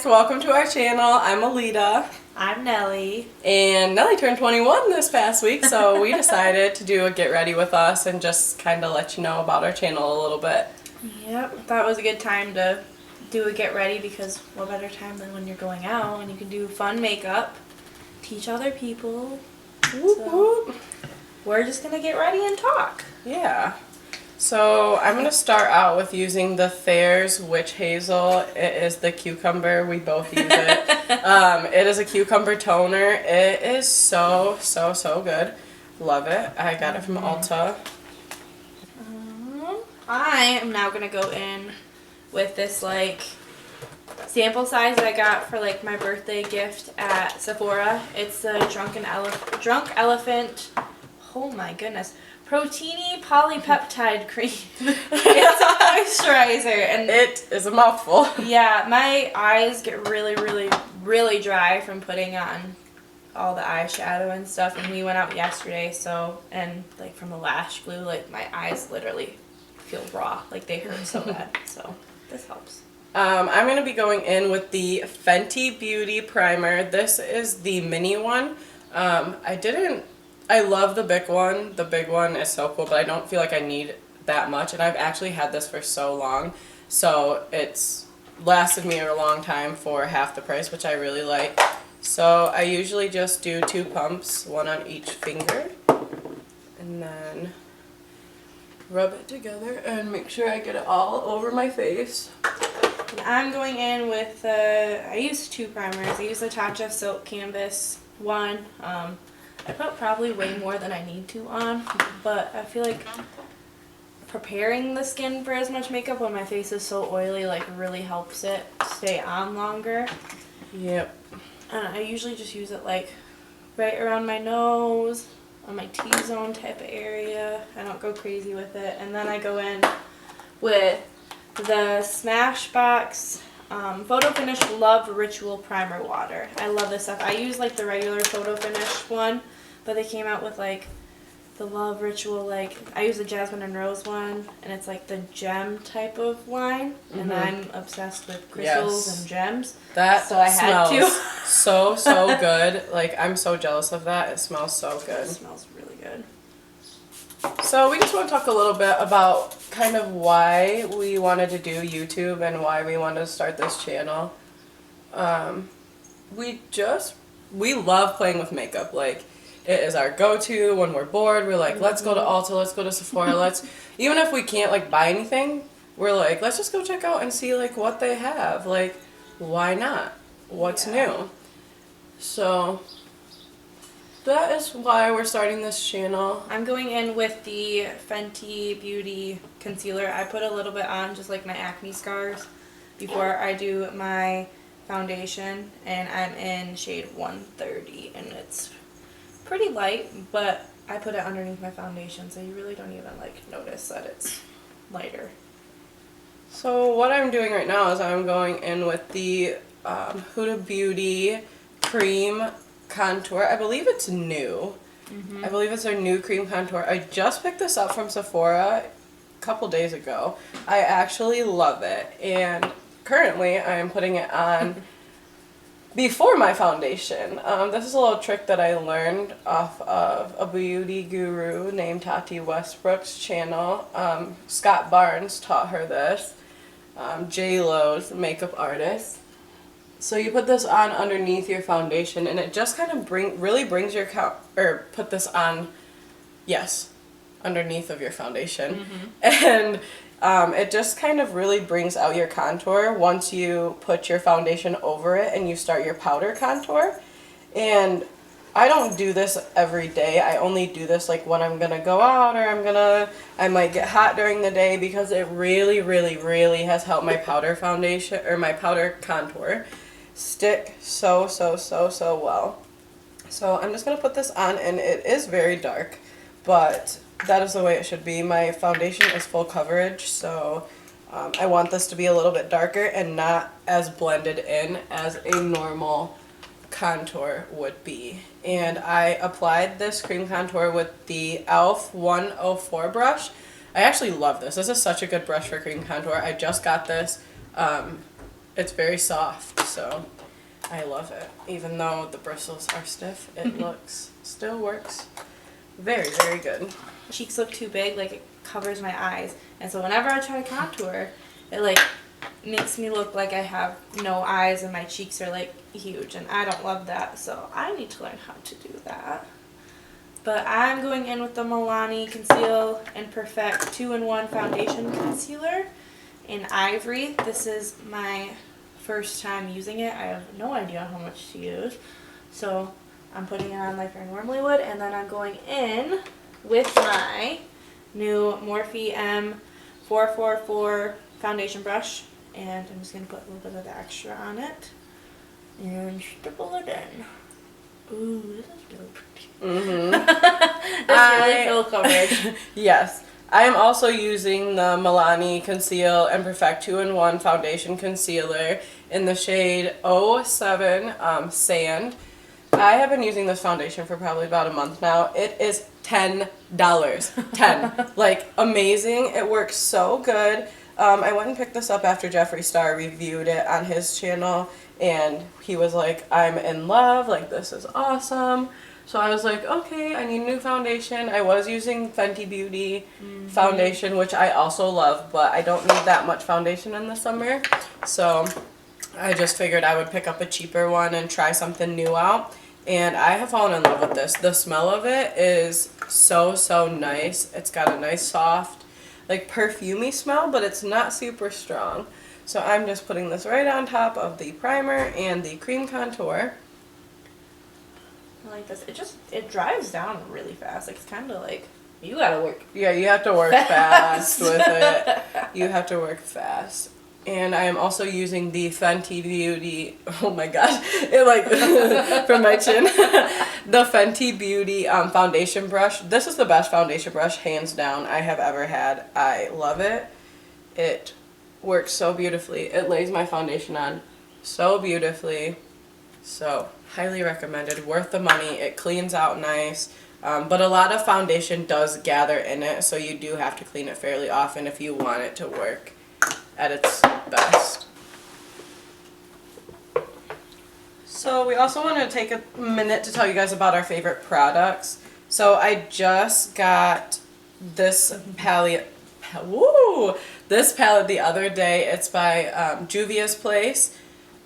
guys, welcome to our channel. I'm Alita. I'm Nellie. And Nellie turned 21 this past week, so we decided to do a get ready with us and just kind of let you know about our channel a little bit. Yep, thought it was a good time to do a get ready because what better time than when you're going out and you can do fun makeup, teach other people. Whoop, whoop. We're just going to get ready and talk. Yeah. So I'm going to start out with using the Thayer's Witch Hazel. It is the cucumber. We both use it. It is a cucumber toner. It is so good. Love it. I got it from Ulta. I am now going to go in with this like sample size that I got for like my birthday gift at Sephora. It's the Drunk Elephant, oh my goodness, Proteiny Polypeptide Cream. It's a moisturizer and it is a mouthful. Yeah, my eyes get really dry from putting on all the eyeshadow and stuff, and we went out yesterday, and like from the lash glue, like my eyes literally feel raw, like they hurt so bad, so this helps. I'm going to be going in with the Fenty Beauty Primer. This is the mini one. I love the big one. The big one is so cool, but I don't feel like I need that much, and I've actually had this for so long, so it's lasted me a long time for half the price, which I really like. So I usually just do 2 pumps, one on each finger, and then rub it together and make sure I get it all over my face. And I'm going in with, I use 2 primers. I use the Tatcha Silk Canvas one. I put probably way more than I need to on, but I feel like preparing the skin for as much makeup when my face is so oily like really helps it stay on longer. Yep. And I usually just use it like right around my nose, on my T-zone type of area. I don't go crazy with it. And then I go in with the Smashbox Photo Finish Love Ritual Primer Water. I love this stuff. I use like the regular Photo Finish one, but they came out with like the Love Ritual, like I use the Jasmine and Rose one, and it's like the gem type of wine, and I'm obsessed with crystals and gems. That so I had smells so good. Like I'm so jealous of that. It smells so good. It smells really good. So we just want to talk a little bit about kind of why we wanted to do YouTube and why we wanted to start this channel. We love playing with makeup. Like it is our go-to when we're bored. We're like, let's go to Ulta, let's go to Sephora, even if we can't like buy anything, we're like, let's just go check out and see like what they have. Like, why not? What's new? So that is why we're starting this channel. I'm going in with the Fenty Beauty Concealer. I put a little bit on just like my acne scars before I do my foundation, and I'm in shade 130, and it's pretty light, but I put it underneath my foundation, so you really don't even like notice that it's lighter. So what I'm doing right now is I'm going in with the Huda Beauty Cream Contour. I believe it's new. I believe it's their new cream contour. I just picked this up from Sephora a couple days ago. I actually love it, and currently I am putting it on before my foundation. This is a little trick that I learned off of a beauty guru named Tati Westbrook's channel. Scott Barnes taught her this. J-Lo's makeup artist. So you put this on underneath your foundation, and it just kind of really brings your put this on, yes, underneath of your foundation, and it just kind of really brings out your contour once you put your foundation over it and you start your powder contour. And I don't do this every day. I only do this like when I'm gonna go out, or I might get hot during the day, because it really has helped my powder foundation or my powder contour stick so well. So I'm just gonna put this on, and it is very dark, but that is the way it should be. My foundation is full coverage, so I want this to be a little bit darker and not as blended in as a normal contour would be. And I applied this cream contour with the e.l.f. 104 brush. I actually love this. This is such a good brush for cream contour. I just got this. it's very soft, so I love it. Even though the bristles are stiff, it still works very, very good. Cheeks look too big, like it covers my eyes. And so whenever I try to contour, it like makes me look like I have no eyes and my cheeks are like huge, and I don't love that, so I need to learn how to do that. But I'm going in with the Milani Conceal and Perfect 2-in-1 Foundation Concealer in Ivory. This is my first time using it. I have no idea how much to use. So I'm putting it on like I normally would, and then I'm going in with my new Morphe M444 foundation brush, and I'm just going to put a little bit of the extra on it and stipple it in. Ooh, this is really pretty. Mm-hmm. That's really full coverage. Yes. I am also using the Milani Conceal and Perfect 2-in-1 Foundation Concealer in the shade 07 Sand. I have been using this foundation for probably about a month now. It is $10. 10. Like, amazing. It works so good. I went and picked this up after Jeffree Star reviewed it on his channel, and he was like, I'm in love, like, this is awesome. So I was like, okay, I need a new foundation. I was using Fenty Beauty foundation, which I also love, but I don't need that much foundation in the summer. So I just figured I would pick up a cheaper one and try something new out. And I have fallen in love with this. The smell of it is so, so nice. It's got a nice soft, like, perfumey smell, but it's not super strong. So I'm just putting this right on top of the primer and the cream contour. I like this. It dries down really fast. Like, it's kind of like, you gotta work. Yeah, you have to work fast with it. You have to work fast. And I am also using the Fenty Beauty, oh my gosh, it like, from my chin, the Fenty Beauty foundation brush. This is the best foundation brush, hands down, I have ever had. I love it. It works so beautifully. It lays my foundation on so beautifully. So, highly recommended, worth the money. It cleans out nice. But a lot of foundation does gather in it, so you do have to clean it fairly often if you want it to work at its best. So we also want to take a minute to tell you guys about our favorite products. So I just got this palette, this palette the other day. It's by Juvia's Place.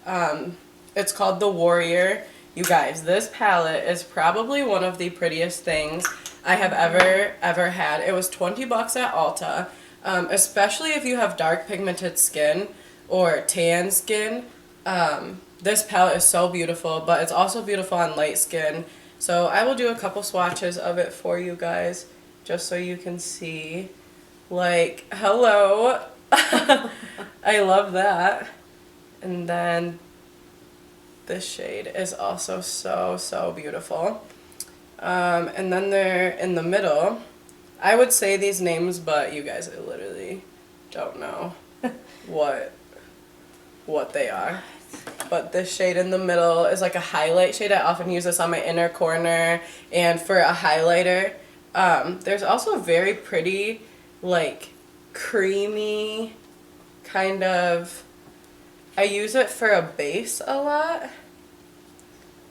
It's called The Warrior. You guys, this palette is probably one of the prettiest things I have ever had. It was $20 at Ulta. Especially if you have dark pigmented skin or tan skin, this palette is so beautiful, but it's also beautiful on light skin. So I will do a couple swatches of it for you guys, just so you can see. Like, hello. I love that. And then this shade is also so, so beautiful. And then they're in the middle. I would say these names, but you guys, I literally don't know what they are. But this shade in the middle is like a highlight shade. I often use this on my inner corner and for a highlighter. There's also a very pretty, like, creamy kind of, I use it for a base a lot,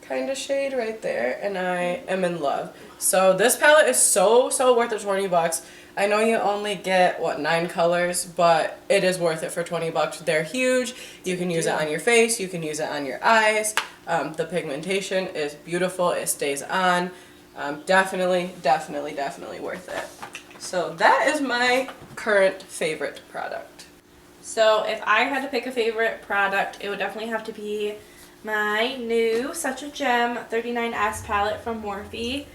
kind of shade right there, and I am in love. So this palette is so, so worth the $20. I know you only get, 9 colors, but it is worth it for $20. They're huge. You can use it on your face. You can use it on your eyes. The pigmentation is beautiful. It stays on. Definitely, definitely, definitely worth it. So that is my current favorite product. So if I had to pick a favorite product, it would definitely have to be my new Such a Gem 39S palette from Morphe.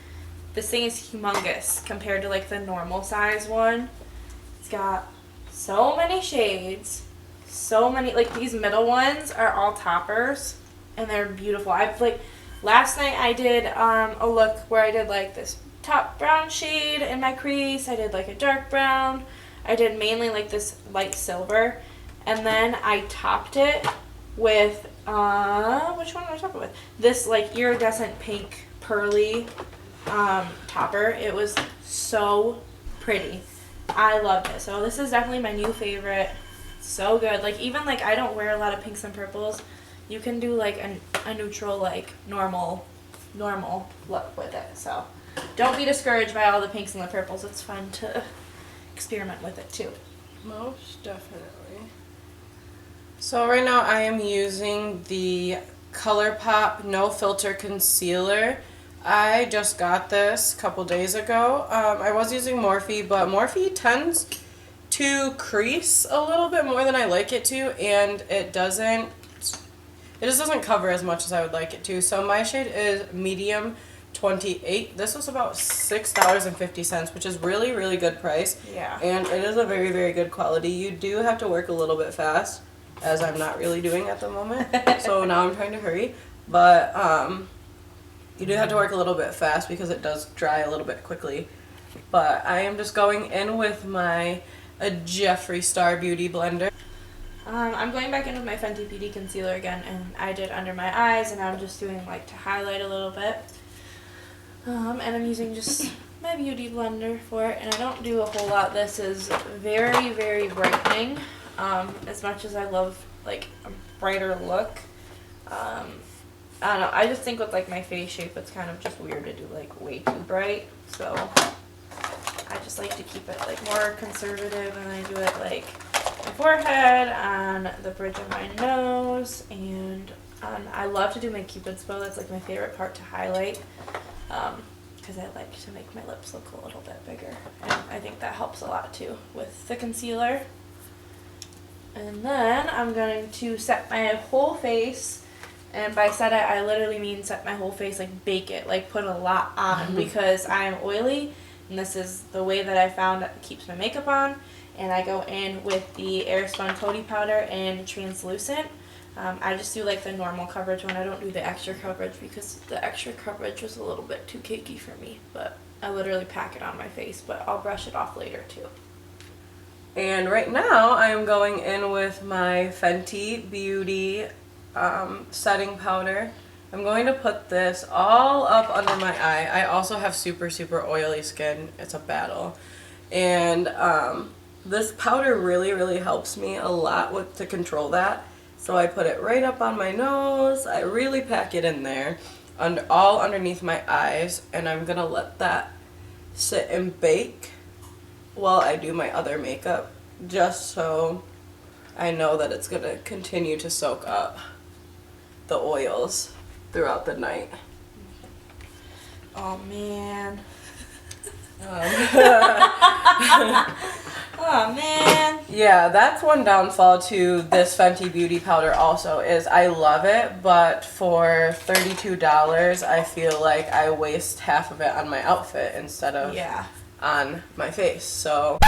This thing is humongous compared to like the normal size one. It's got so many shades, so many, like these middle ones are all toppers and they're beautiful. I've like, last night I did a look where I did like this top brown shade in my crease. I did like a dark brown. I did mainly like this light silver, and then I topped it with, which one did I top it with? This like iridescent pink pearly topper. It was so pretty. I loved it. So this is definitely my new favorite So good. Like, even, like, I don't wear a lot of pinks and purples. You can do, like, a neutral, like, normal look with it. So don't be discouraged by all the pinks and the purples. It's fun to experiment with it, too. Most definitely. So right now I am using the ColourPop No Filter Concealer. I just got this a couple days ago. I was using Morphe, but Morphe tends to crease a little bit more than I like it to, and it just doesn't cover as much as I would like it to. So my shade is medium 28. This was about $6.50, which is really, really good price. Yeah. And it is a very, very good quality. You do have to work a little bit fast, as I'm not really doing at the moment. So now I'm trying to hurry. But you do have to work a little bit fast because it does dry a little bit quickly. But I am just going in with my Jeffree Star Beauty blender. I'm going back in with my Fenty Beauty concealer again, and I did under my eyes, and I'm just doing, like, to highlight a little bit. And I'm using just my beauty blender for it, and I don't do a whole lot. This is very, very brightening. As much as I love, like, a brighter look, I don't know, I just think with, like, my face shape, it's kind of just weird to do, like, way too bright, so I just like to keep it, like, more conservative, and I do it, like, my forehead, on the bridge of my nose, and I love to do my Cupid's bow. That's, like, my favorite part to highlight, because I like to make my lips look a little bit bigger, and I think that helps a lot, too, with the concealer. And then I'm going to set my whole face, and by set it, I literally mean set my whole face, like, bake it, like, put a lot on, because I'm oily, and this is the way that I found that keeps my makeup on. And I go in with the Airspun Coty Powder in Translucent. I just do, like, the normal coverage one. I don't do the extra coverage because the extra coverage was a little bit too cakey for me. But I literally pack it on my face, but I'll brush it off later, too. And right now I am going in with my Fenty Beauty setting powder. I'm going to put this all up under my eye. I also have super, super oily skin. It's a battle. And this powder really, really helps me a lot to control that. So I put it right up on my nose. I really pack it in there, all underneath my eyes, and I'm gonna let that sit and bake while I do my other makeup, just so I know that it's gonna continue to soak up the oils throughout the night. Oh, man. Oh man. Yeah, that's one downfall to this Fenty Beauty powder also, is I love it, but for $32 I feel like I waste half of it on my outfit instead of on my face. So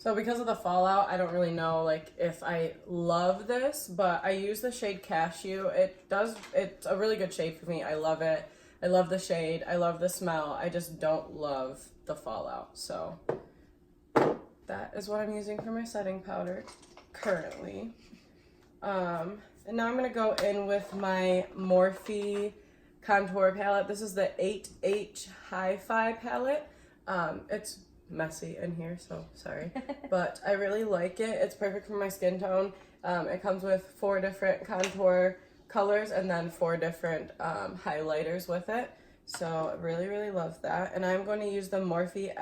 because of the fallout, I don't really know, like, if I love this, but I use the shade Cashew. It's a really good shade for me. I love it. I love the shade. I love the smell. I just don't love the fallout. So that is what I'm using for my setting powder currently. And now I'm going to go in with my Morphe contour palette. This is the 8H Hi-Fi palette. It's messy in here, so sorry. But I really like it. It's perfect for my skin tone. It comes with 4 different contour colors and then 4 different highlighters with it. So I really, really love that. And I'm going to use the Morphe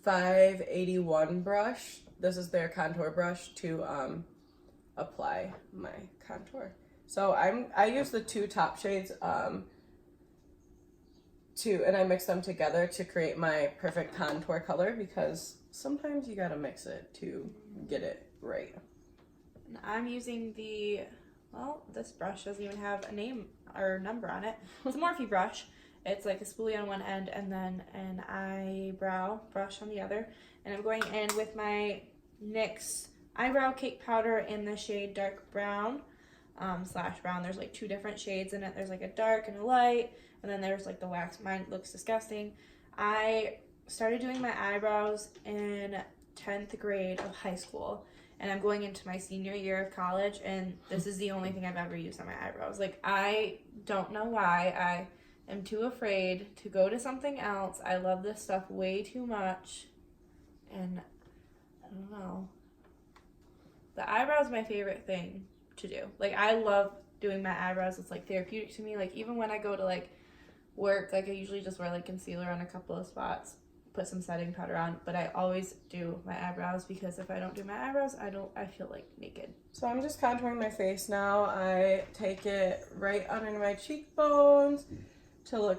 M581 brush. This is their contour brush to apply my contour. So I use the 2 top shades and I mix them together to create my perfect contour color, because sometimes you gotta mix it to get it right. And I'm using this brush doesn't even have a name or number on it. It's a Morphe brush. It's like a spoolie on one end and then an eyebrow brush on the other. And I'm going in with my NYX eyebrow cake powder in the shade dark brown / brown. There's like 2 different shades in it. There's like a dark and a light, and then there's like the wax. Mine looks disgusting. I started doing my eyebrows in 10th grade of high school, and I'm going into my senior year of college, and this is the only thing I've ever used on my eyebrows. Like, I don't know why. I am too afraid to go to something else. I love this stuff way too much, and I don't know. the eyebrows are my favorite thing to do. Like, I love doing my eyebrows. It's, like, therapeutic to me. Like, even when I go to, like, work, like, I usually just wear, like, concealer on a couple of spots, put some setting powder on, but I always do my eyebrows because if I don't do my eyebrows, I feel, like, naked. So I'm just contouring my face now. I take it right under my cheekbones to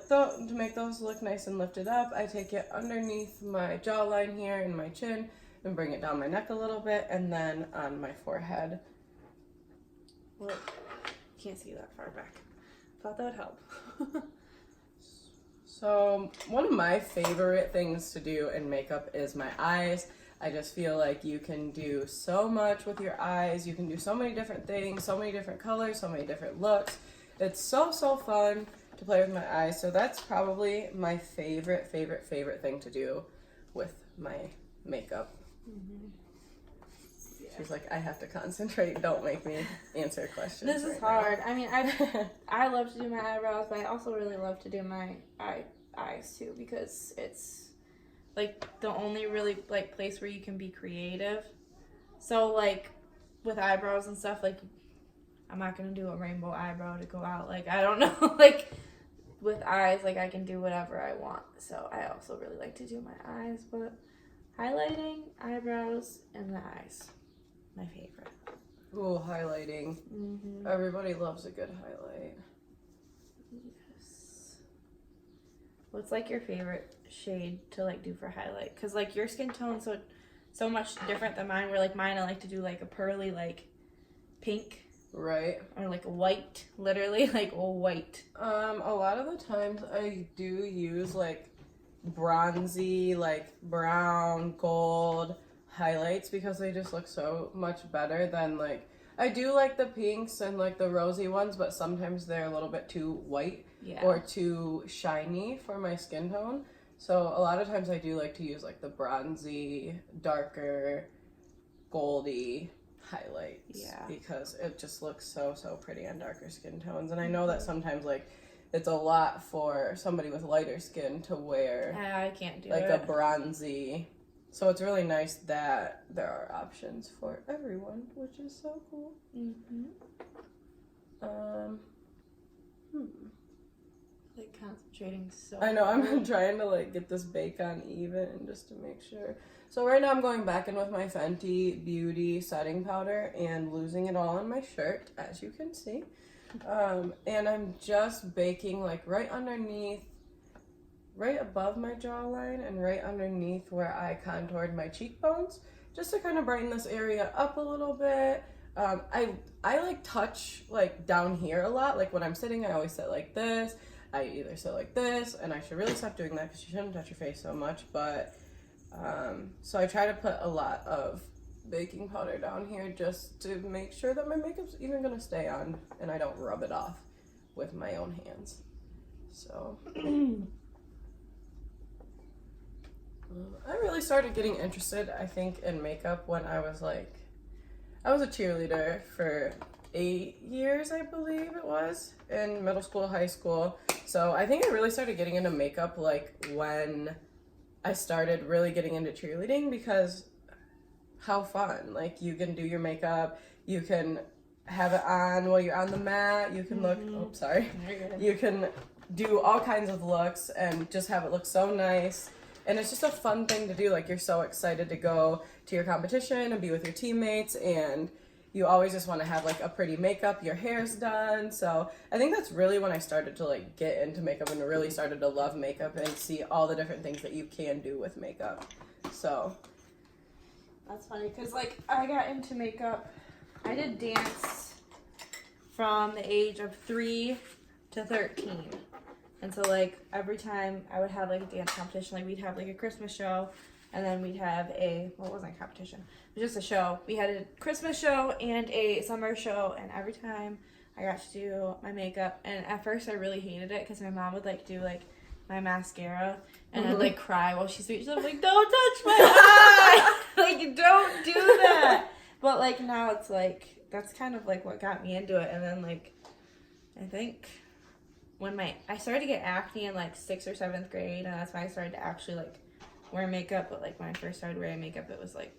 make those look nice and lifted up. I take it underneath my jawline here and my chin and bring it down my neck a little bit, and then on my forehead. Well, can't see that far back. Thought that would help. So one of my favorite things to do in makeup is my eyes. I just feel like you can do so much with your eyes. You can do so many different things, so many different colors, so many different looks. It's so fun to play with my eyes. So that's probably my favorite thing to do with my makeup. Mm-hmm. Yeah. She's like, I have to concentrate. Don't make me answer questions. This is hard. Now. I mean, I love to do my eyebrows, but I also really love to do my eyes too because it's like the only really like place where you can be creative. So like with eyebrows and stuff, like I'm not gonna do a rainbow eyebrow to go out. Like I don't know, like with eyes, like I can do whatever I want. So I also really like to do my eyes, but highlighting, eyebrows, and the eyes, my favorite. Ooh, highlighting. Mm-hmm. Everybody loves a good highlight. Yes. What's like your favorite shade to like do for highlight? Cause like your skin tone's so much different than mine. Where like mine, I like to do like a pearly like pink. Right. Or like a white, literally like a white. A lot of the times I do use like bronzy, like brown, gold highlights because they just look so much better than like, I do like the pinks and like the rosy ones, but sometimes they're a little bit too white or too shiny for my skin tone. So a lot of times I do like to use like the bronzy, darker, goldy highlights because it just looks so pretty on darker skin tones. And I know that sometimes like it's a lot for somebody with lighter skin to wear. I can't do like it. a bronzy. So it's really nice that there are options for everyone, which is so cool. Mm-hmm. Like concentrating so I know, hard. I'm trying to like get this bake on even just to make sure. So right now I'm going back in with my Fenty Beauty setting powder and losing it all on my shirt, as you can see. And I'm just baking like right underneath, right above my jawline and right underneath where I contoured my cheekbones, just to kind of brighten this area up a little bit. I like touch like down here a lot. Like when I'm sitting, I always sit like this. I either sit like this, and I should really stop doing that because you shouldn't touch your face so much. But so I try to put a lot of baking powder down here just to make sure that my makeup's even gonna stay on and I don't rub it off with my own hands. So I really started getting interested, I think, in makeup when I was a cheerleader for 8 years, I believe it was, in middle school, high school. So I think I really started getting into makeup like when I started really getting into cheerleading, because how fun. Like you can do your makeup, you can have it on while you're on the mat, you can look, you can do all kinds of looks and just have it look so nice. And it's just a fun thing to do. Like you're so excited to go to your competition and be with your teammates, and you always just want to have like a pretty makeup, your hair's done. So I think that's really when I started to like get into makeup and really started to love makeup and see all the different things that you can do with makeup. So that's funny because like I got into makeup, I did dance from the age of 3 to 13. And so like every time I would have like a dance competition, like we'd have like a Christmas show, and then we'd have it wasn't a competition, it was just a show. We had a Christmas show and a summer show, and every time I got to do my makeup, and at first I really hated it because my mom would like do like my mascara and I'd like cry while she speaks. I'm like, don't touch my eye! Like, don't do that! But like now it's like, that's kind of like what got me into it. And then like, I think when I started to get acne in like 6th or 7th grade, and that's when I started to actually like wear makeup. But like when I first started wearing makeup, it was like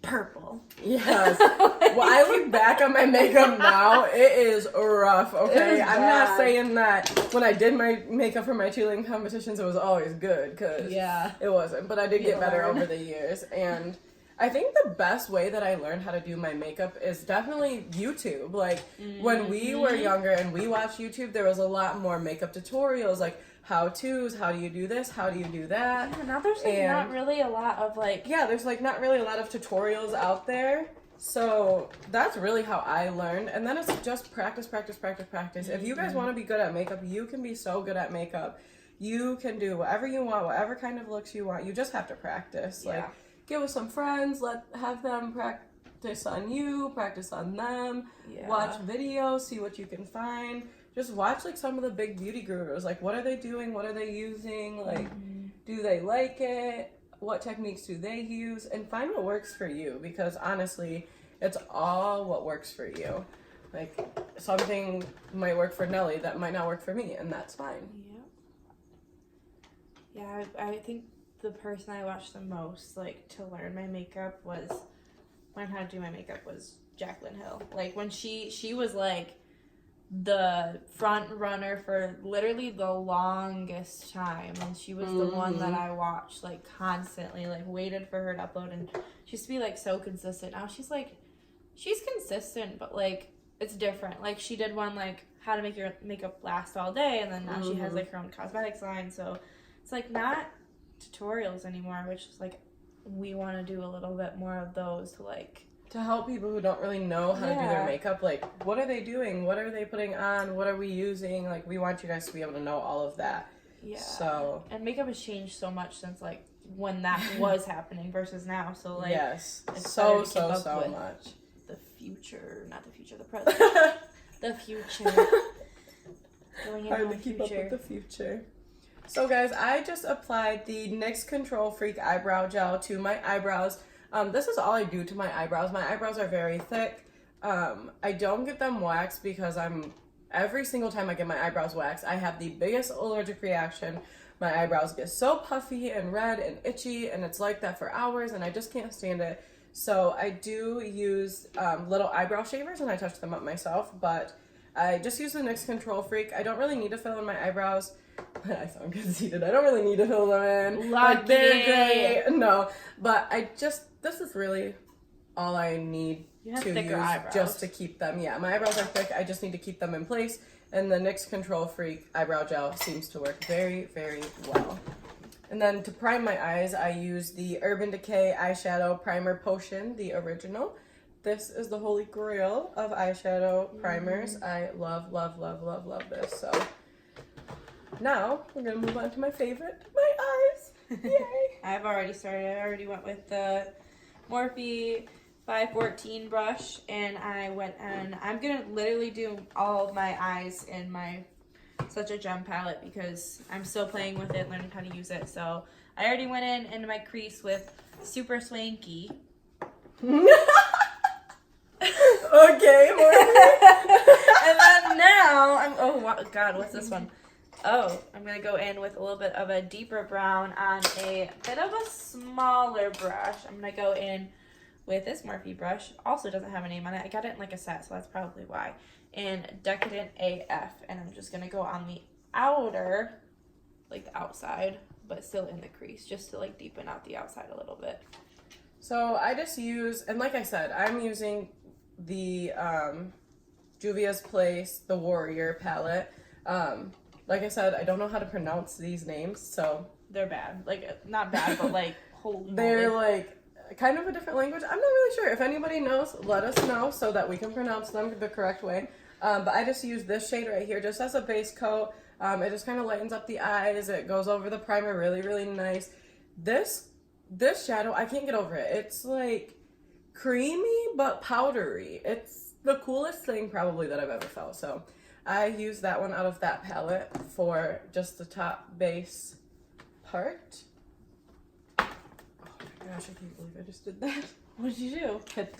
purple. Yes. Well, I look back on my makeup now, it is rough, okay? I'm not saying that when I did my makeup for my cheerleading competitions, it was always good, because it wasn't. But I did get better over the years. And I think the best way that I learned how to do my makeup is definitely YouTube. Like, when we were younger and we watched YouTube, there was a lot more makeup tutorials, like, how-tos, how do you do this, how do you do that. Yeah, now there's like not really a lot of like... Yeah, there's like not really a lot of tutorials out there. So that's really how I learned. And then it's just practice, practice, practice, practice. If you guys want to be good at makeup, you can be so good at makeup. You can do whatever you want, whatever kind of looks you want. You just have to practice. Yeah. Like, get with some friends, have them practice on you, practice on them, watch videos, see what you can find. Just watch, like, some of the big beauty gurus. Like, what are they doing? What are they using? Like, do they like it? What techniques do they use? And find what works for you. Because, honestly, it's all what works for you. Like, something might work for Nellie that might not work for me. And that's fine. Yeah, I think the person I watched the most, like, to learn my makeup learn how to do my makeup was Jaclyn Hill. Like, when she was, like, the front runner for literally the longest time, and she was the one that I watched like constantly, like waited for her to upload, and she used to be like so consistent. Now she's consistent, but like it's different. Like she did one like how to make your makeup last all day, and then now she has like her own cosmetics line, so it's like not tutorials anymore, which is like we want to do a little bit more of those to help people who don't really know how to do their makeup. Like, what are they doing? What are they putting on? What are we using? Like, we want you guys to be able to know all of that. Yeah. So. And makeup has changed so much since, like, when that was happening versus now. So, like. Yes. So much. The future. Not the future, the present. The future. Going into the keep up with the future. So, guys, I just applied the NYX Control Freak Eyebrow Gel to my eyebrows. This is all I do to my eyebrows. My eyebrows are very thick. I don't get them waxed because every single time I get my eyebrows waxed, I have the biggest allergic reaction. My eyebrows get so puffy and red and itchy, and it's like that for hours, and I just can't stand it. So I do use little eyebrow shavers, and I touch them up myself, but I just use the NYX Control Freak. I don't really need to fill in my eyebrows. I sound conceited. I don't really need to fill them in. Like, they're great. No, but this is really all I need to use eyebrows. Just to keep them. Yeah, my eyebrows are thick. I just need to keep them in place. And the NYX Control Freak Eyebrow Gel seems to work very, very well. And then to prime my eyes, I use the Urban Decay Eyeshadow Primer Potion, the original. This is the holy grail of eyeshadow primers. I love, love, love, love, love this. So now we're going to move on to my favorite, my eyes. Yay! I've already started. I already went with the Morphe 514 brush, and I went and I'm going to literally do all of my eyes in my Such a Gem palette because I'm still playing with it, learning how to use it. So I already went into my crease with Super Swanky. Okay, and then now God, what's this one? Oh, I'm going to go in with a little bit of a deeper brown on a bit of a smaller brush. I'm going to go in with this Morphe brush. Also doesn't have a name on it. I got it in like a set, so that's probably why. And Decadent AF. And I'm just going to go on the outer, like the outside, but still in the crease, just to like deepen out the outside a little bit. So I just use, and like I said, I'm using the Juvia's Place, the Warrior palette. Like I said, I don't know how to pronounce these names, so they're bad. Like, not bad, but like, holy they're moly. like kind of a different language. I'm not really sure. If anybody knows, let us know so that we can pronounce them the correct way. But I just use this shade right here just as a base coat. It just kind of lightens up the eyes. It goes over the primer really, really nice. This shadow, I can't get over it. It's like creamy but powdery. It's the coolest thing probably that I've ever felt. So I use that one out of that palette for just the top base part. Oh my gosh, I can't believe I just did that. What did you do? Hit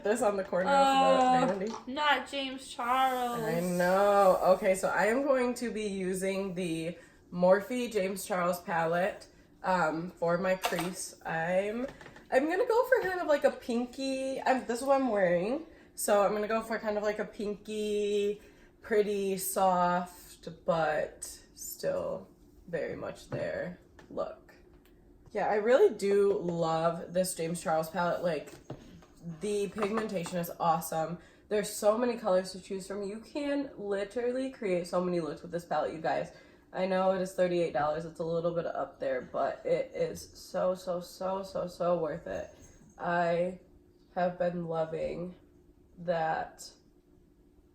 this on the corner of the vanity. Not James Charles. I know. Okay, so I am going to be using the Morphe James Charles palette for my crease. I'm I'm going to go for kind of like a pinky, this is what I'm wearing. So I'm going to go for kind of like a pinky, pretty, soft, but still very much there look. Yeah, I really do love this James Charles palette. Like, the pigmentation is awesome. There's so many colors to choose from. You can literally create so many looks with this palette, you guys. I know it is $38. It's a little bit up there, but it is so worth it. I have been loving that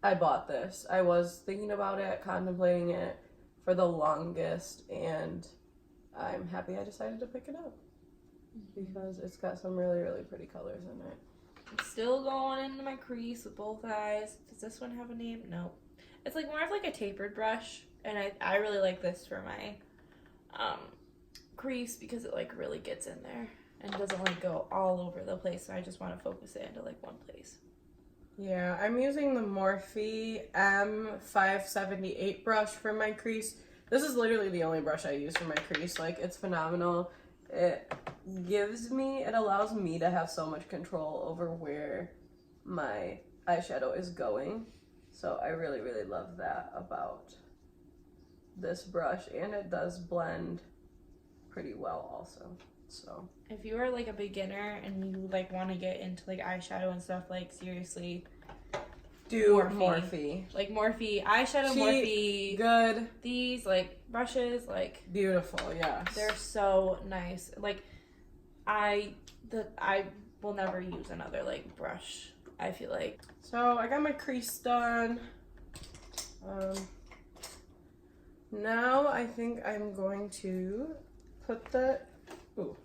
I bought this. I was thinking about it, contemplating it for the longest, and I'm happy I decided to pick it up because it's got some really pretty colors in it. I'm still going into my crease with both eyes. Does this one have a name? No. It's like more of like a tapered brush, and I really like this for my crease because it like really gets in there and doesn't like go all over the place. So I just want to focus it into like one place. Yeah, I'm using the Morphe M578 brush for my crease. This is literally the only brush I use for my crease. Like, it's phenomenal. It allows me to have so much control over where my eyeshadow is going. So I really love that about this brush, and it does blend pretty well also. So if you are like a beginner and you like want to get into like eyeshadow and stuff, like seriously, do Morphe. Like Morphe eyeshadow, Morphe. Good. These like brushes, like beautiful. Yes. They're so nice. Like I will never use another like brush, I feel like. So I got my crease done. Now I think I'm going to put the, ooh,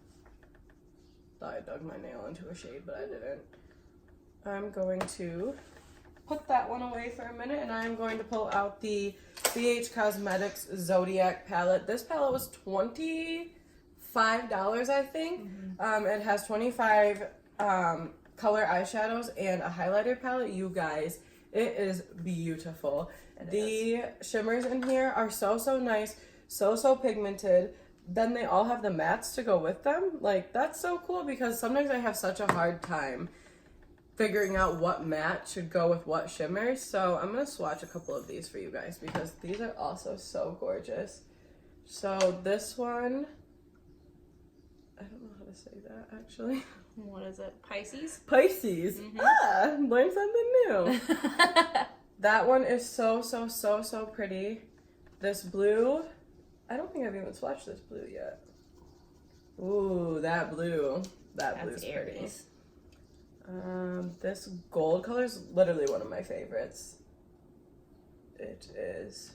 thought I dug my nail into a shade, but I didn't. I'm going to put that one away for a minute, and I'm going to pull out the BH Cosmetics Zodiac palette. This palette was $25, I think. It has 25 color eyeshadows and a highlighter palette. You guys, it is beautiful. The shimmers in here are so nice, so pigmented. Then they all have the mattes to go with them. Like, that's so cool because sometimes I have such a hard time figuring out what matte should go with what shimmers. So I'm gonna swatch a couple of these for you guys because these are also so gorgeous. So this one, I don't know how to say that actually. What is it? Pisces? Pisces. Learn something new. That one is so pretty. This blue, I don't think I've even swatched this blue yet. Ooh, that blue. That's blue's pretty. This gold color is literally one of my favorites. It is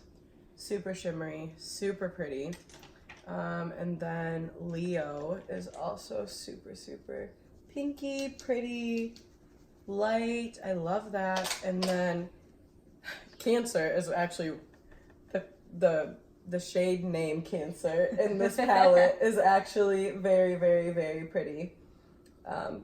super shimmery, super pretty. And then Leo is also super pinky, pretty, light. I love that. And then Cancer is actually the shade name Cancer in this palette is actually very pretty.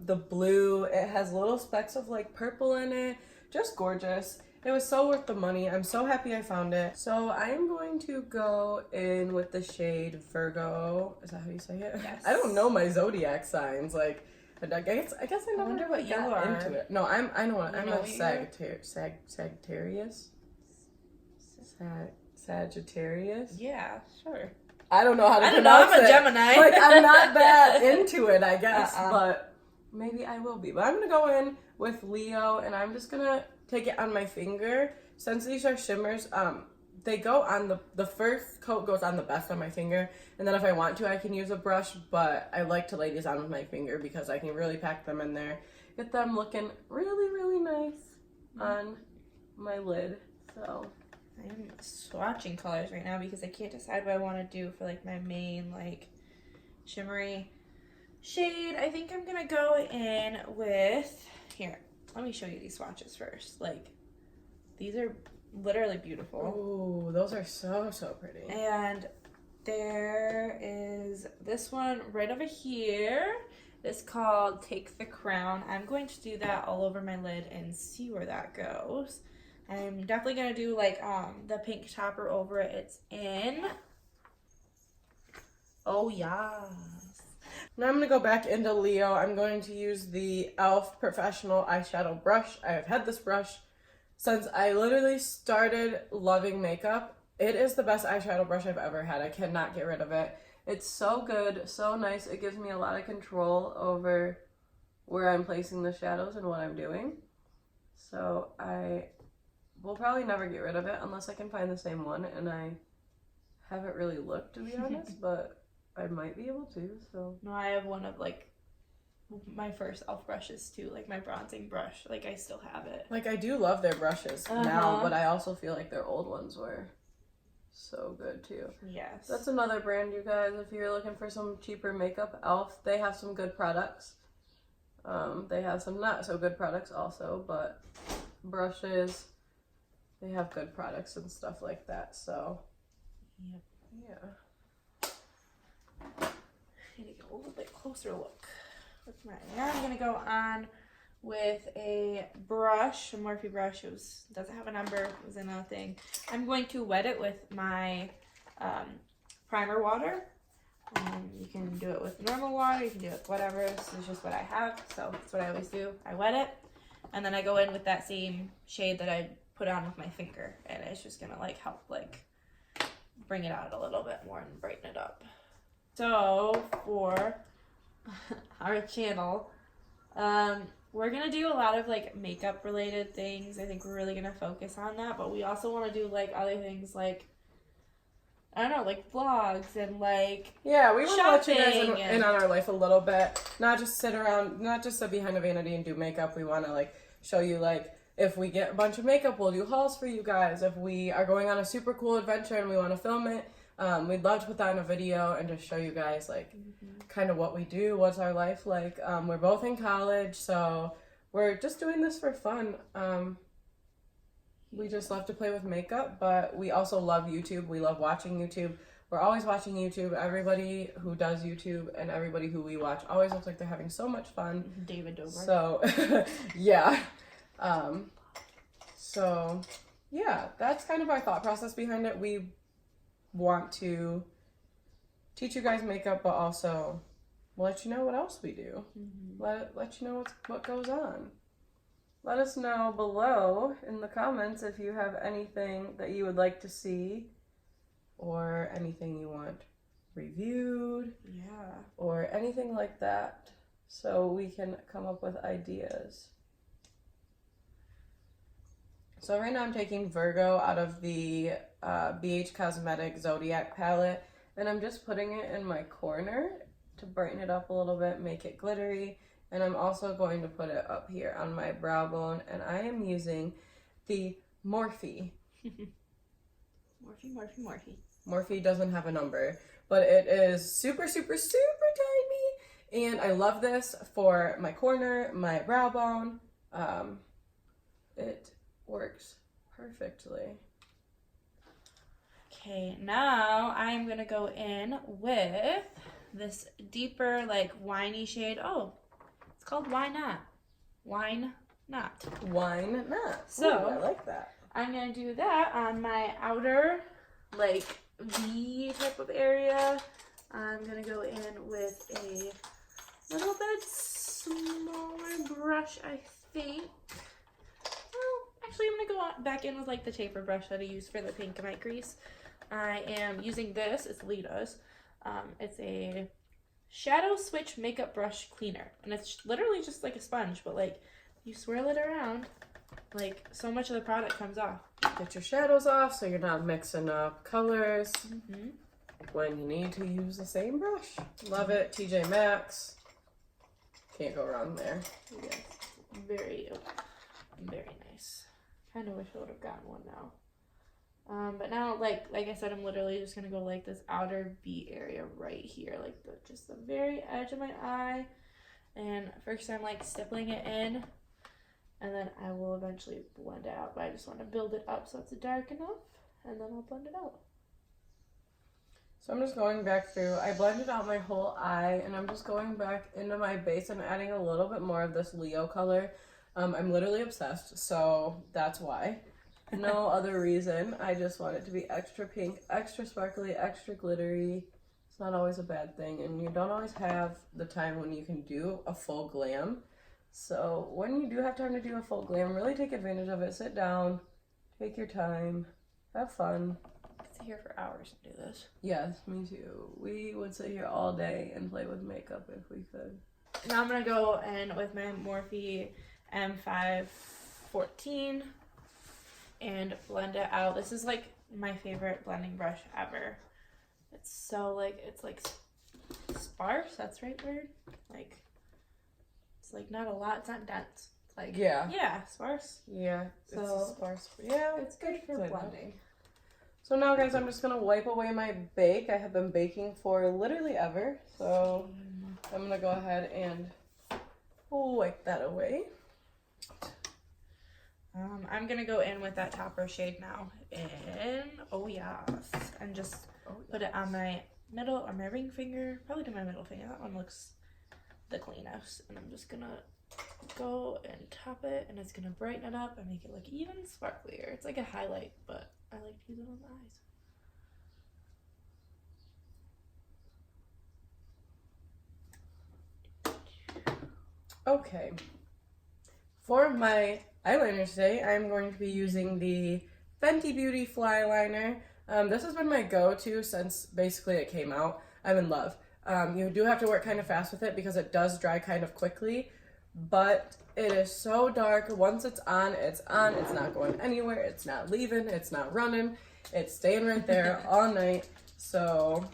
The blue, it has little specks of like purple in it. Just gorgeous. It was so worth the money. I'm so happy I found it. So I am going to go in with the shade Virgo. Is that how you say it? Yes. I don't know my zodiac signs. Like, I guess I never wonder what you are. into it. No, I know what I'm a what you are? Sagittarius. Sagittarius. Yeah, sure. I don't know how to I don't know. pronounce I'm a it. Gemini. Like, I'm not that into it, I guess, but maybe I will be. But I'm gonna go in with Leo, and I'm just gonna take it on my finger. Since these are shimmers, they go on the first coat goes on the best on my finger, and then if I want to, I can use a brush. But I like to lay these on with my finger because I can really pack them in there, get them looking really nice on my lid. So. I'm swatching colors right now because I can't decide what I want to do for like my main like shimmery shade. I think I'm gonna go in with, here, let me show you these swatches first. Like, these are literally beautiful. Ooh, those are so pretty. And there is this one right over here. It's called Take the Crown. I'm going to do that all over my lid and see where that goes. I'm definitely going to do, like, the pink topper over it. It's in... Oh, yes. Now I'm going to go back into Leo. I'm going to use the e.l.f. Professional Eyeshadow Brush. I have had this brush since I literally started loving makeup. It is the best eyeshadow brush I've ever had. I cannot get rid of it. It's so good, so nice. It gives me a lot of control over where I'm placing the shadows and what I'm doing. So I will probably never get rid of it unless I can find the same one, and I haven't really looked, to be honest, but I might be able to, so. No, I have one of, like, my first e.l.f. brushes, too. Like, my bronzing brush. Like, I still have it. Like, I do love their brushes now, but I also feel like their old ones were so good, too. Yes. That's another brand, you guys. If you're looking for some cheaper makeup, e.l.f., they have some good products. They have some not so good products also, but brushes, they have good products and stuff like that, so. Yep. Yeah. I need to get a little bit closer look with mine. Now I'm gonna go on with a brush, a Morphe brush. It doesn't have a number. It was in a thing. I'm going to wet it with my primer water. You can do it with normal water. You can do it with whatever. This is just what I have, so that's what I always do. I wet it, and then I go in with that same shade that I put on with my finger, and it's just gonna like help like bring it out a little bit more and brighten it up. So for our channel, we're gonna do a lot of like makeup related things. I think we're really gonna focus on that, but we also want to do like other things like, I don't know, like vlogs and like yeah, we want to let you guys and in on our life a little bit. Not just sit around, not just sit behind a vanity and do makeup. We want to like show you like if we get a bunch of makeup, we'll do hauls for you guys. If we are going on a super cool adventure and we want to film it, we'd love to put that in a video and just show you guys like kind of what we do, what's our life like. We're both in college, so we're just doing this for fun. We just love to play with makeup, but we also love YouTube. We love watching YouTube. We're always watching YouTube. Everybody who does YouTube and everybody who we watch always looks like they're having so much fun. David Dobrik. So, yeah. So, yeah, that's kind of our thought process behind it. We want to teach you guys makeup, but also let you know what else we do. Let you know what goes on. Let us know below in the comments if you have anything that you would like to see or anything you want reviewed. Yeah. Or anything like that, so we can come up with ideas. So right now I'm taking Virgo out of the BH Cosmetic Zodiac palette, and I'm just putting it in my corner to brighten it up a little bit, make it glittery. And I'm also going to put it up here on my brow bone, and I am using the Morphe. Morphe. Morphe doesn't have a number, but it is super, super, super tiny, and I love this for my corner, my brow bone. It works perfectly. Okay, now I'm gonna go in with this deeper, like winey shade. Oh, it's called Why Not? Wine Not. Wine Not. So, ooh, I like that. I'm gonna do that on my outer, like V type of area. I'm gonna go in with a little bit smaller brush, I think. Well, actually, I'm gonna go back in with like the taper brush that I used for the pink in my crease. I am using this. It's Lita's. It's a Shadow Switch Makeup Brush Cleaner, and it's literally just like a sponge, but like you swirl it around, like so much of the product comes off. Get your shadows off so you're not mixing up colors when you need to use the same brush. Love it. TJ Maxx. Can't go wrong there. Yes, very nice. Kind of wish I would have gotten one now. But now, like I said, I'm literally just gonna go like this outer V area right here, like just the very edge of my eye. And first, I'm like stippling it in, and then I will eventually blend it out. But I just want to build it up so it's dark enough, and then I'll blend it out. So I'm just going back through. I blended out my whole eye, and I'm just going back into my base and adding a little bit more of this Leo color. I'm literally obsessed, so that's why. No other reason. I just want it to be extra pink, extra sparkly, extra glittery. It's not always a bad thing, and you don't always have the time when you can do a full glam. So when you do have time to do a full glam, really take advantage of it. Sit down, take your time, have fun. I could sit here for hours and do this. Yes, me too. We would sit here all day and play with makeup if we could. Now I'm gonna go in with my Morphe M514 and blend it out. This is like my favorite blending brush ever. It's so like, it's like sparse, that's the right word? Like, it's like not a lot, it's not dense. It's like, yeah, sparse. Yeah, So, it's sparse. Yeah, it's good for blending. So now, guys, I'm just going to wipe away my bake. I have been baking for literally ever. So I'm going to go ahead and wipe that away. I'm going to go in with that topper shade now. And just put it on my middle or my ring finger. Probably to my middle finger. That one looks the cleanest. And I'm just going to go and top it. And it's going to brighten it up and make it look even sparklier. It's like a highlight, but I like to use it on the eyes. Okay. For my eyeliner today, I'm going to be using the Fenty Beauty Fly Liner. This has been my go-to since basically it came out. I'm in love. You do have to work kind of fast with it because it does dry kind of quickly, but it is so dark. Once it's on, it's on. It's not going anywhere. It's not leaving. It's not running. It's staying right there all night. So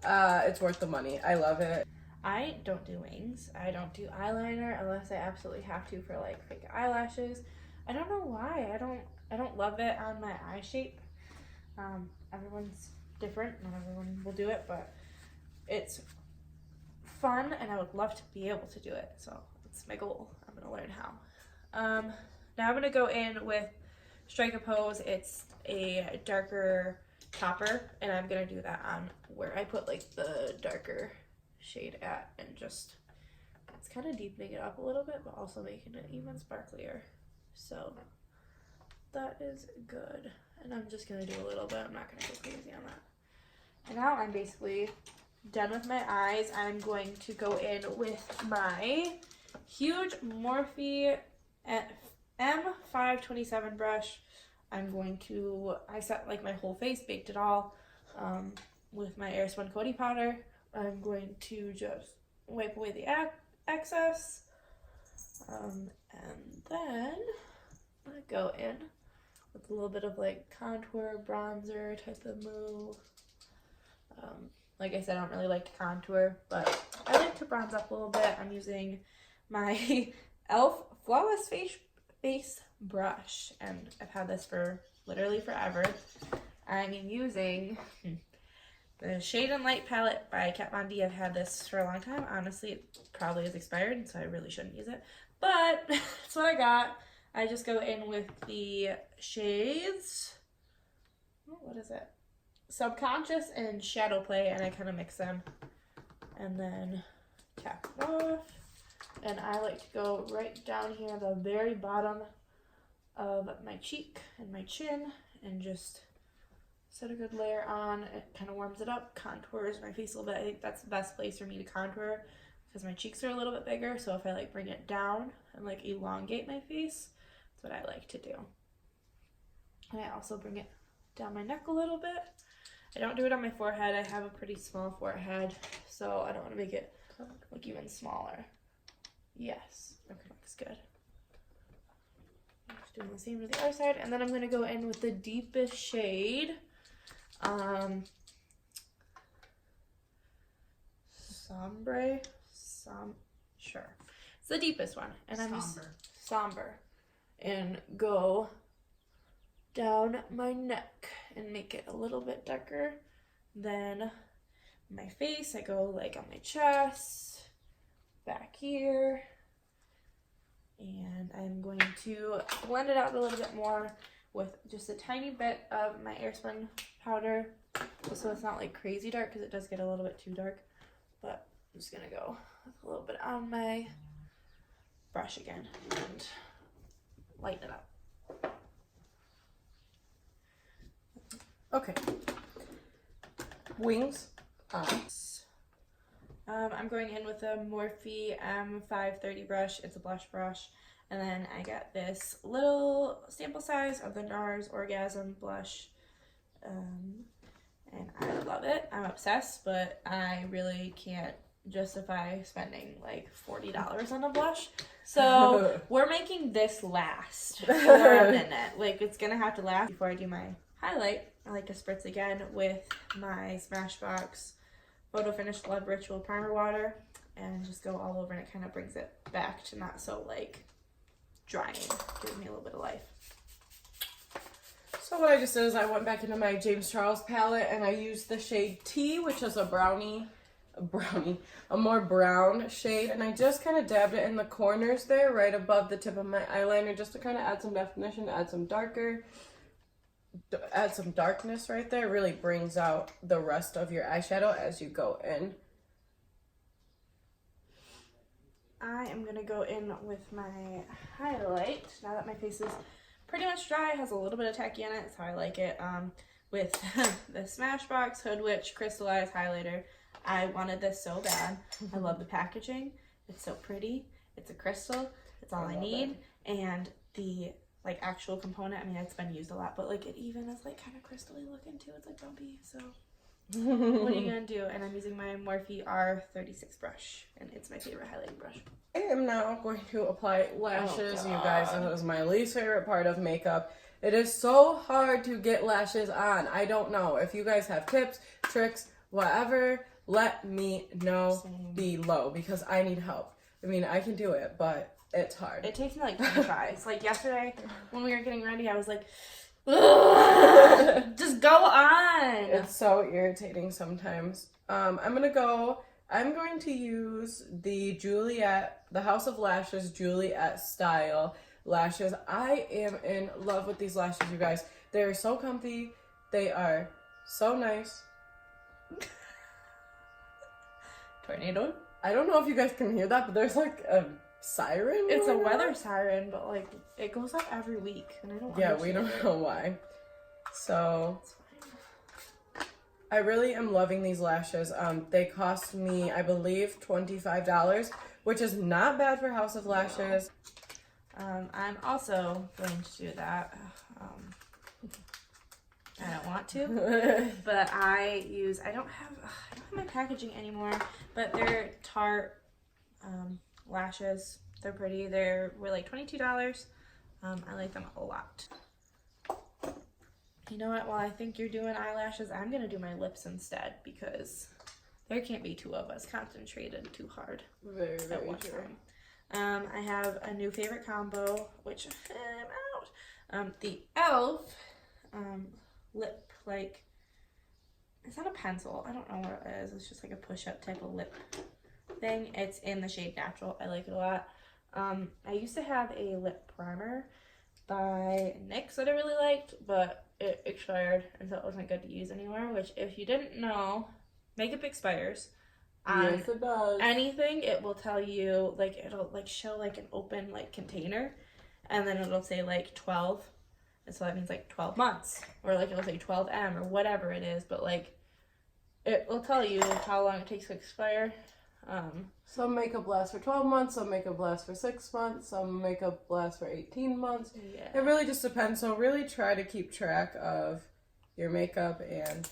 it's worth the money. I love it. I don't do wings. I don't do eyeliner unless I absolutely have to for like fake eyelashes. I don't know why. I don't love it on my eye shape. Everyone's different. Not everyone will do it, but it's fun and I would love to be able to do it. So it's my goal. I'm gonna learn how. Now I'm gonna go in with Strike a Pose. It's a darker topper, and I'm gonna do that on where I put like the darker shade at, and just it's kind of deepening it up a little bit, but also making it even sparklier. So that is good. And I'm just gonna do a little bit. I'm not gonna go crazy on that. And now I'm basically done with my eyes. I'm going to go in with my huge Morphe M527 brush. I set like my whole face, baked it all with my Airspun Coty powder. I'm going to just wipe away the excess. And then I'm going to go in with a little bit of like contour, bronzer type of move. Like I said, I don't really like to contour, but I like to bronze up a little bit. I'm using my e.l.f. Flawless Face brush, and I've had this for literally forever. I'm using the Shade and Light palette by Kat Von D. I've had this for a long time. Honestly, it probably is expired, so I really shouldn't use it. But that's what I got. I just go in with the shades. Oh, what is it? Subconscious and Shadow Play, and I kind of mix them. And then tap it off. And I like to go right down here at the very bottom of my cheek and my chin and just set a good layer on. It kind of warms it up, contours my face a little bit. I think that's the best place for me to contour because my cheeks are a little bit bigger. So if I like bring it down and like elongate my face, that's what I like to do. And I also bring it down my neck a little bit. I don't do it on my forehead. I have a pretty small forehead, so I don't want to make it look even smaller. Yes, okay, looks good. Just doing the same to the other side, and then I'm gonna go in with the deepest shade, Sombre, sure, it's the deepest one, and I'm just somber, and go down my neck and make it a little bit darker. Then my face, I go like on my chest, back here, and I'm going to blend it out a little bit more with just a tiny bit of my Airspun powder, just so it's not like crazy dark because it does get a little bit too dark. But I'm just gonna go with a little bit on my brush again and lighten it up. Okay. Wings. I'm going in with a Morphe M530 brush. It's a blush brush. And then I got this little sample size of the NARS Orgasm blush. And I love it. I'm obsessed, but I really can't justify spending like $40 on a blush. So we're making this last for a minute. Like, it's gonna have to last. Before I do my highlight, I like to spritz again with my Smashbox Photo Finish Blood Ritual Primer Water and just go all over, and it kind of brings it back to not so like drying. Gives me a little bit of life. So what I just did is I went back into my James Charles palette and I used the shade T, which is a more brown shade, and I just kind of dabbed it in the corners there, right above the tip of my eyeliner, just to kind of add some definition, add some darkness right there. It really brings out the rest of your eyeshadow as you go in. I am gonna go in with my highlight now that my face is pretty much dry. It has a little bit of tacky in it. That's how I like it. With the Smashbox Hood Witch Crystallized Highlighter. I wanted this so bad. I love the packaging. It's so pretty. It's a crystal. It's all I need. And the like actual component, I mean, it's been used a lot, but like it even is like kind of crystally looking too. It's like bumpy. So what are you gonna do? And I'm using my Morphe R36 brush, and it's my favorite highlighting brush. I am now going to apply lashes. You guys, this is my least favorite part of makeup. It is so hard to get lashes on. I don't know. If you guys have tips, tricks, whatever, let me know below, because I need help. I mean, I can do it, but it's hard. It takes me like 10 tries. Like yesterday when we were getting ready, I was like, just go on. It's so irritating sometimes. I'm going to use the House of Lashes Juliet style lashes. I am in love with these lashes, you guys. They are so comfy. They are so nice. Tornado? I don't know if you guys can hear that, but there's like a siren. It's a weather siren, but like it goes up every week, and I don't. Yeah, we don't know why. So I really am loving these lashes. They cost me, I believe, $25, which is not bad for House of Lashes. I'm also going to do that. I don't want to, but I don't have my packaging anymore, but they're Tarte lashes. They're pretty. We're like $22. I like them a lot. You know what? While I think you're doing eyelashes, I'm going to do my lips instead, because there can't be two of us concentrated too hard. Very, very true. I have a new favorite combo, which I'm out. The e.l.f. Lip, like, it's not a pencil. I don't know what it is. It's just like a push-up type of lip thing. It's in the shade Natural. I like it a lot. I used to have a lip primer by NYX that I really liked, but it expired, and so it wasn't good to use anymore, which, if you didn't know, makeup expires. Yes, it does. Anything, it will tell you, like, it'll like show like an open like container, and then it'll say like 12, and so that means like 12 months, or like it'll say 12M or whatever it is, but like it will tell you how long it takes to expire. Some makeup lasts for 12 months, some makeup lasts for 6 months, some makeup lasts for 18 months. Yeah. It really just depends. So really try to keep track of your makeup. And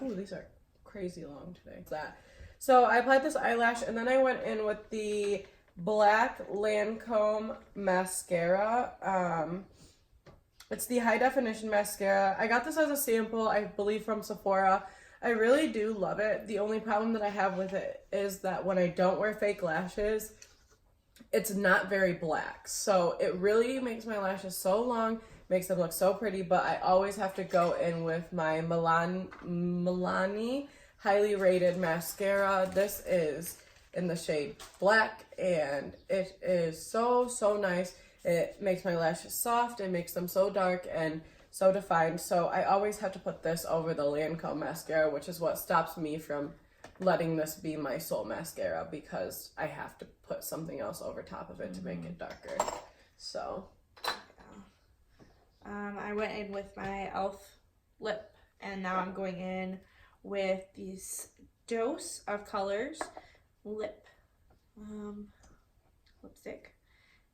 ooh, these are crazy long today. So I applied this eyelash, and then I went in with the black Lancome mascara. It's the high definition mascara. I got this as a sample, I believe, from Sephora. I really do love it. The only problem that I have with it is that when I don't wear fake lashes, it's not very black. So it really makes my lashes so long, makes them look so pretty, but I always have to go in with my Milani highly rated mascara. This is in the shade black, and it is so, so nice. It makes my lashes soft, it makes them so dark and so defined. So I always have to put this over the Lancome mascara, which is what stops me from letting this be my sole mascara, because I have to put something else over top of it to make it darker. So I went in with my e.l.f. lip, and now I'm going in with these Dose of Colors lipstick,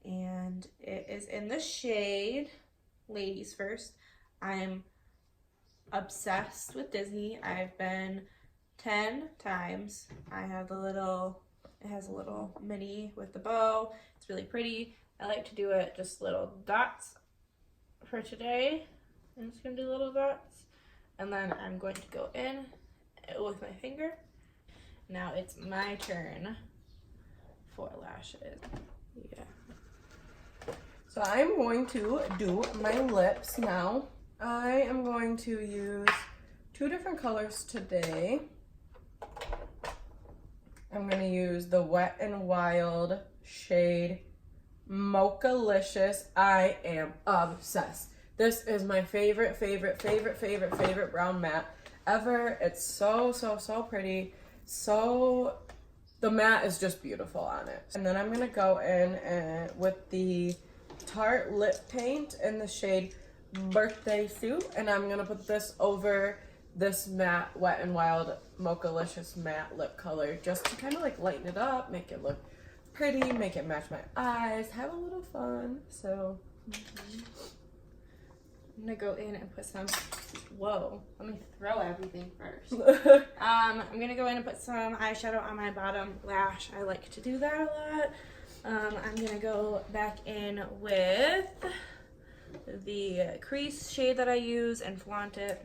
and it is in the shade Ladies First. I'm obsessed with Disney. I've been 10 times. I have it has a little mini with the bow. It's really pretty. I like to do it just little dots for today. I'm just gonna do little dots, and then I'm going to go in with my finger. Now it's my turn for lashes. Yeah. So I'm going to do my lips now. I am going to use 2 different colors today. I'm going to use the Wet n Wild shade Mochalicious. I am obsessed. This is my favorite brown matte ever. It's so pretty. So the matte is just beautiful on it. And then I'm going to go in with the Tarte lip paint in the shade Birthday Suit, and I'm going to put this over this matte Wet n Wild Mochalicious matte lip color just to kind of like lighten it up, make it look pretty, make it match my eyes, have a little fun. So I'm gonna go in and put some, whoa, let me throw everything first. I'm gonna go in and put some eyeshadow on my bottom lash. I like to do that a lot. I'm gonna go back in with the crease shade that I use and flaunt it.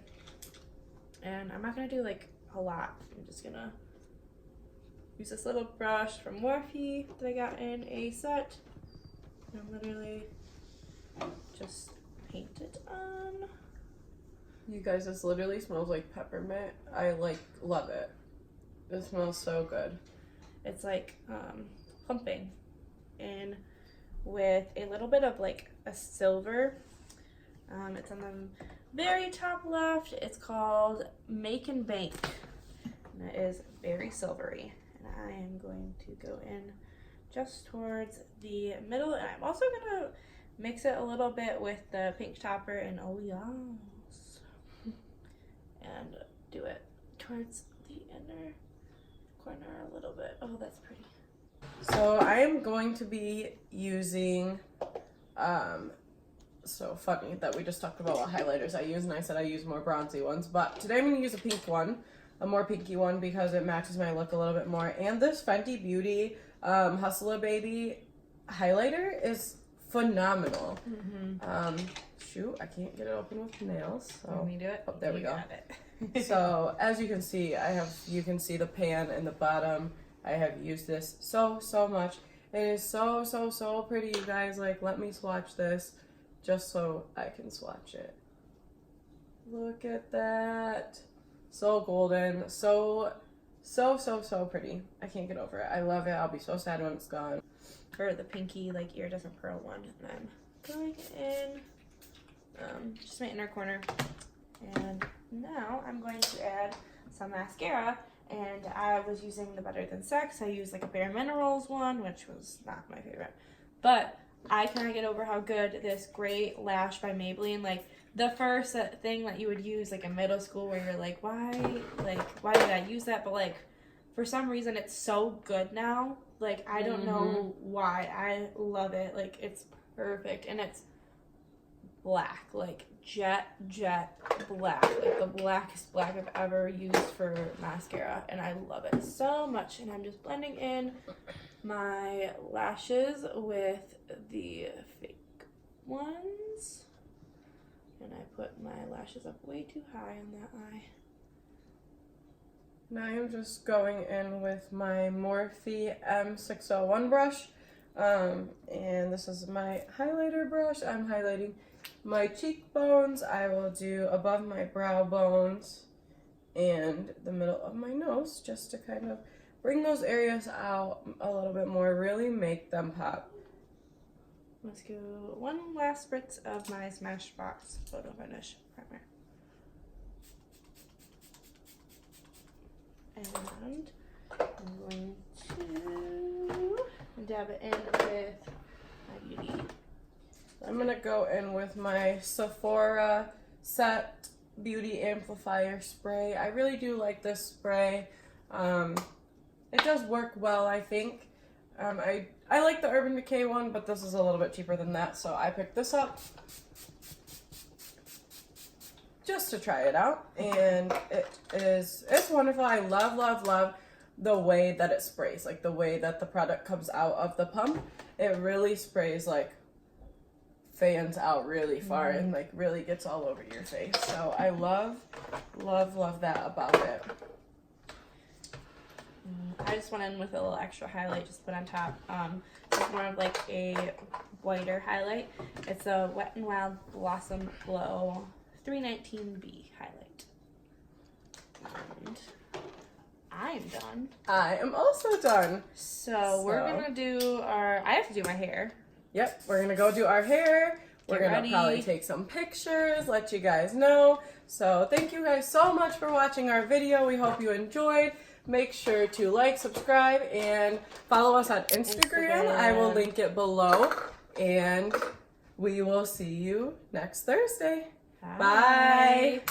And I'm not gonna do like a lot. I'm just gonna use this little brush from Morphe that I got in a set. And literally just paint it on. you guys, this literally smells like peppermint. I like love it. It smells so good. It's like pumping in with a little bit of like a silver. It's on the very top left. It's called Make and Bank, and it is very silvery. And I am going to go in just towards the middle, and I'm also gonna mix it a little bit with the pink topper and oh yes, and do it towards the inner corner a little bit. Oh, that's pretty. So I am going to be using, so funny that we just talked about what highlighters I use, and I said I use more bronzy ones, but today I'm going to use a pink one, a more pinky one, because it matches my look a little bit more. And this Fenty Beauty Hustler Baby highlighter is phenomenal. Shoot, I can't get it open with nails. So. Let me do it. Oh, there we go. Got it. So as you can see, you can see the pan in the bottom. I have used this so much. It is so pretty, you guys. Like, let me swatch this just so I can swatch it. Look at that. So golden. So pretty. I can't get over it. I love it. I'll be so sad when it's gone. For the pinky, like, iridescent pearl one. And I'm going in just my inner corner. And now I'm going to add some mascara. And I was using the Better Than Sex. I used like a Bare Minerals one, which was not my favorite. But I cannot get over how good this Great Lash by Maybelline, like the first thing that you would use like in middle school where you're like, why did I use that? But like, for some reason it's so good now. Like, I don't know why. I love it. Like, it's perfect. And it's black, like jet black, like the blackest black I've ever used for mascara, and I love it so much. And I'm just blending in my lashes with the fake ones, and I put my lashes up way too high on that eye. Now I'm just going in with my Morphe M601 brush, and this is my highlighter brush. I'm highlighting my cheekbones. I will do above my brow bones and the middle of my nose just to kind of bring those areas out a little bit more, really make them pop. Let's go one last spritz of my Smashbox Photo Finish primer. And I'm going to dab it in with my Beauty. I'm gonna go in with my Sephora Set Beauty Amplifier spray. I really do like this spray. It does work well, I think. I like the Urban Decay one, but this is a little bit cheaper than that, so I picked this up just to try it out, and it's wonderful. I love the way that it sprays, like the way that the product comes out of the pump. It really sprays, like fans out really far and like really gets all over your face. So I love that about it. I just went in with a little extra highlight just put on top. It's more of like a whiter highlight. It's a Wet n Wild Blossom Glow 319B highlight. And I'm done. I am also done. So we're gonna do I have to do my hair. Yep, we're gonna go do our hair. We're gonna probably take some pictures, let you guys know. So thank you guys so much for watching our video. We hope you enjoyed. Make sure to like, subscribe, and follow us on Instagram. I will link it below. And we will see you next Thursday. Bye.